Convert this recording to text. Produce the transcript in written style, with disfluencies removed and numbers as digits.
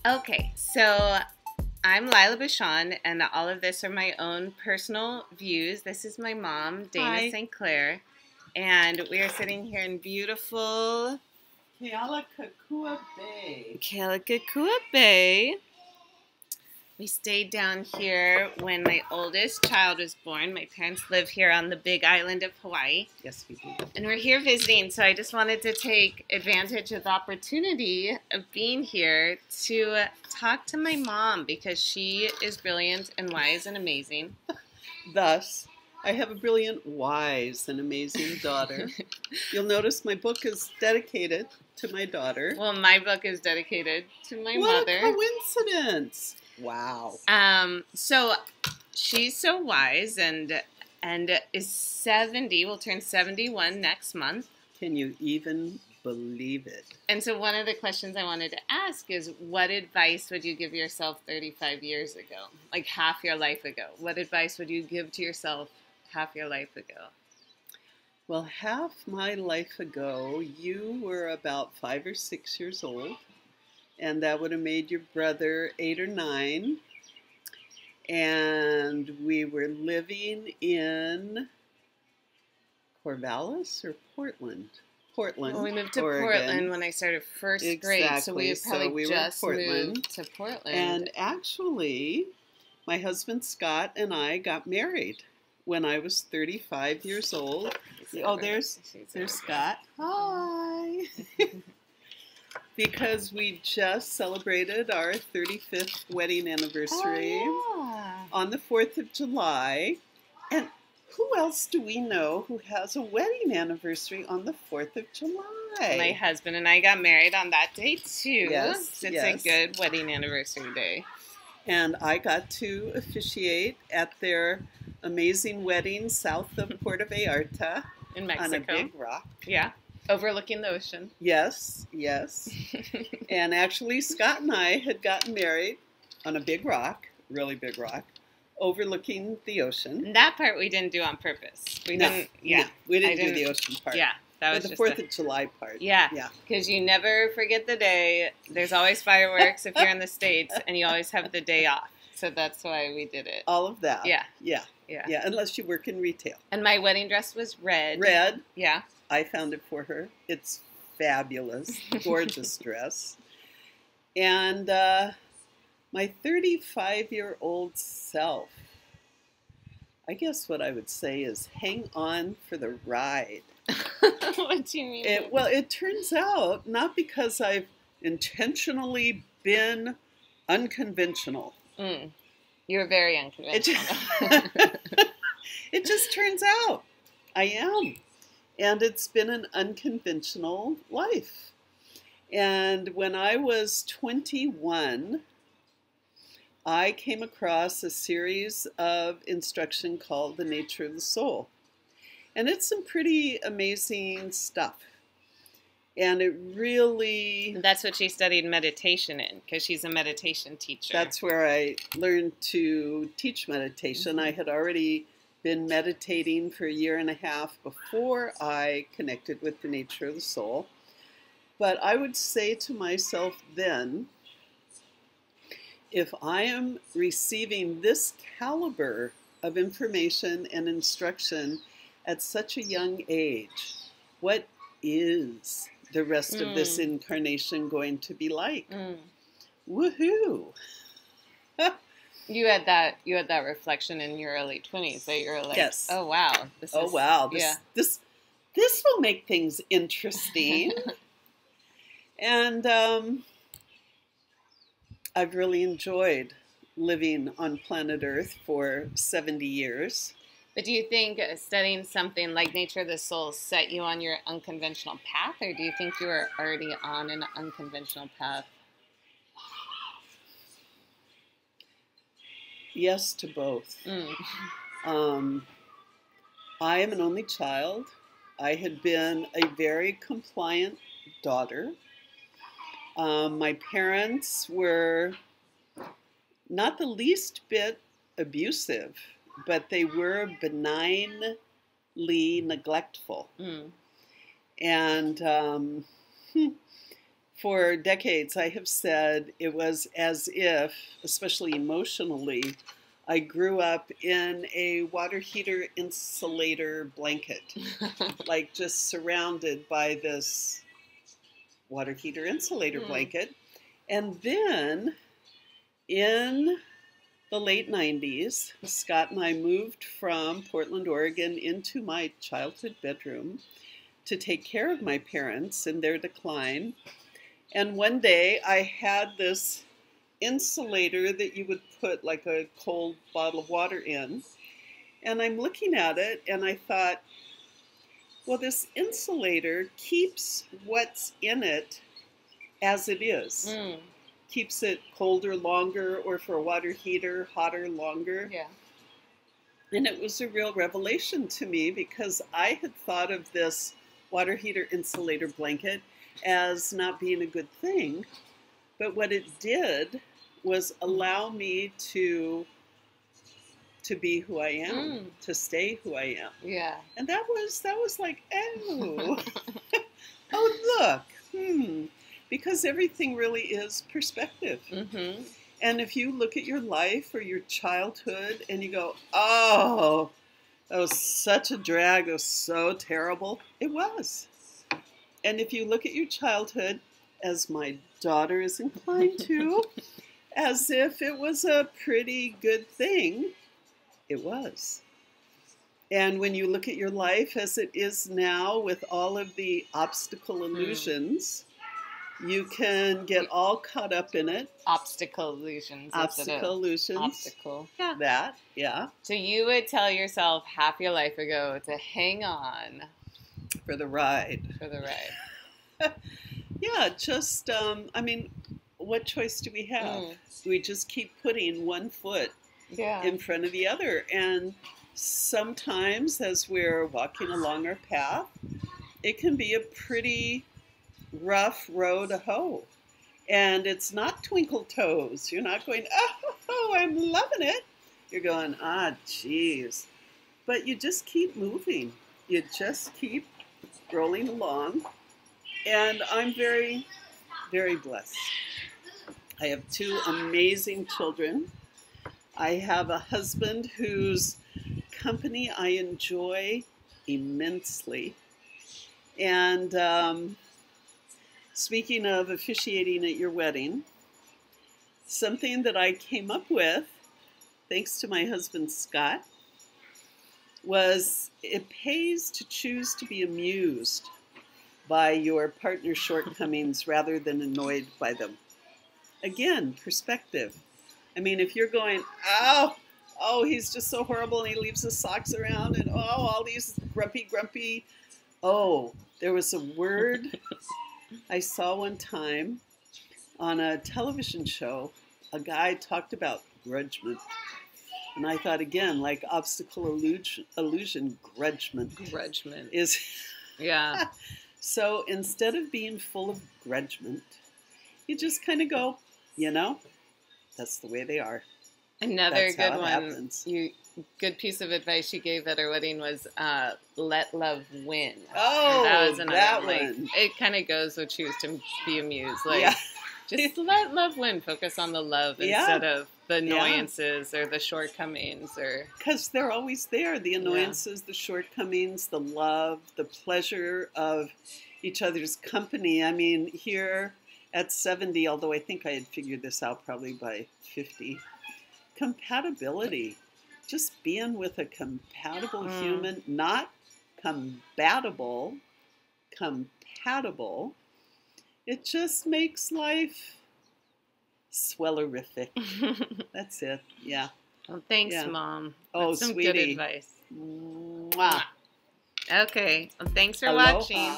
Okay, so I'm Lila Bichon, and all of this are my own personal views. This is my mom, Dana Hi. St. Clair, and we are sitting here in beautiful Kealakekua Bay. Kealakekua Bay. We stayed down here when my oldest child was born. My parents live here on the big island of Hawaii. Yes, we do. And we're here visiting, so I just wanted to take advantage of the opportunity of being here to talk to my mom because she is brilliant and wise and amazing. Thus, I have a brilliant, wise, and amazing daughter. You'll notice my book is dedicated to my daughter. Well, my book is dedicated to my What mother. a coincidence! Wow. So she's so wise and is 70. Will turn 71 next month. Can you even believe it? And so one of the questions I wanted to ask is, what advice would you give yourself 35 years ago? Like half your life ago. What advice would you give to yourself half your life ago? Well, half my life ago, you were about 5 or 6 years old, and that would have made your brother 8 or 9. And we were living in Corvallis or Portland? Portland, Well, we moved to Oregon. Portland when I started first grade, so we had probably just moved to Portland. And actually, my husband Scott and I got married when I was 35 years old. Oh, there's Scott. Hi. Because we just celebrated our 35th wedding anniversary on the 4th of July. And who else do we know who has a wedding anniversary on the 4th of July? My husband and I got married on that day, too. Yes, It's yes. a good wedding anniversary day. And I got to officiate at their amazing wedding south of Puerto Vallarta. In Mexico. On a big rock. Yeah. Overlooking the ocean. Yes, yes. And actually, Scott and I had gotten married on a big rock, really big rock, overlooking the ocean. And that part we didn't do on purpose. We didn't do the ocean part. Yeah. That was the just 4th of July part. Yeah. Yeah. Because you never forget the day. There's always fireworks if you're in the States, and you always have the day off. So that's why we did it. All of that. Yeah. Yeah. Yeah. Yeah, unless you work in retail. And my wedding dress was red. Red. Yeah. I found it for her. It's fabulous, gorgeous dress. And my 35-year-old self, I guess what I would say is hang on for the ride. What do you mean? Well, it turns out, not because I've intentionally been unconventional. You're very unconventional. It just turns out I am. And it's been an unconventional life. And when I was 21, I came across a series of instruction called The Nature of the Soul. And it's some pretty amazing stuff. And it really... That's what she studied meditation in, because she's a meditation teacher. That's where I learned to teach meditation. I had already been meditating for a year and a half before I connected with the nature of the soul. But I would say to myself then, if I am receiving this caliber of information and instruction at such a young age, what is the rest of this incarnation going to be like? Woohoo! You had that reflection in your early 20s that you're like, yes. Oh wow, this will make things interesting. And I've really enjoyed living on planet Earth for 70 years. But do you think studying something like Nature of the Soul set you on your unconventional path, or do you think you were already on an unconventional path? Yes to both. I am an only child. I had been a very compliant daughter. My parents were not the least bit abusive, but they were benignly neglectful. And For decades, I have said it was as if, especially emotionally, I grew up in a water heater insulator blanket, like just surrounded by this water heater insulator blanket. And then in the late 90s, Scott and I moved from Portland, Oregon into my childhood bedroom to take care of my parents in their decline. And one day I had this insulator that you would put like a cold bottle of water in. And I'm looking at it and I thought, well, this insulator keeps what's in it as it is. Keeps it colder longer, or for a water heater, hotter longer. Yeah. And it was a real revelation to me because I had thought of this water heater insulator blanket as not being a good thing. But what it did was allow me to be who I am, to stay who I am. Yeah. And that was like, oh, oh, look, because everything really is perspective. And if you look at your life or your childhood and you go, oh, that was such a drag, it was so terrible, it was. And if you look at your childhood, as my daughter is inclined to, as if it was a pretty good thing, it was. And when you look at your life as it is now with all of the obstacle illusions, you can get all caught up in it. Obstacle illusions. Obstacle illusions. Obstacle. Yeah. That, yeah. So you would tell yourself half your life ago to hang on. For the ride. For the ride. Yeah, just, I mean, what choice do we have? We just keep putting one foot in front of the other. And sometimes as we're walking along our path, it can be a pretty rough road to hoe. And it's not twinkle toes. You're not going, oh, I'm loving it. You're going, geez. But you just keep moving. You just keep rolling along. And I'm very, very blessed. I have two amazing children. I have a husband whose company I enjoy immensely. And speaking of officiating at your wedding, something that I came up with, thanks to my husband Scott, was it pays to choose to be amused by your partner's shortcomings rather than annoyed by them. Again, perspective. I mean, if you're going, oh, he's just so horrible and he leaves his socks around and all these grumpy. Oh, there was a word I saw one time on a television show. A guy talked about grudgement. And I thought, again, like obstacle illusion, grudgement. Grudgement. Is yeah. So instead of being full of grudgement, you just kind of go, that's the way they are. Another good one. Good piece of advice you gave at our wedding was let love win. Oh, that was another that one. Like, it kind of goes with choose to be amused. Like, just let love win. Focus on the love instead of the annoyances or the shortcomings. Because they're always there. The annoyances, the shortcomings, the love, the pleasure of each other's company. I mean, here at 70, although I think I had figured this out probably by 50, compatibility. Just being with a compatible human, not compatible, it just makes life swellerific. That's it. Yeah. Well, thanks, Mom. Oh, That's some sweetie. good advice. Mwah. Okay. Well, thanks for Aloha. watching.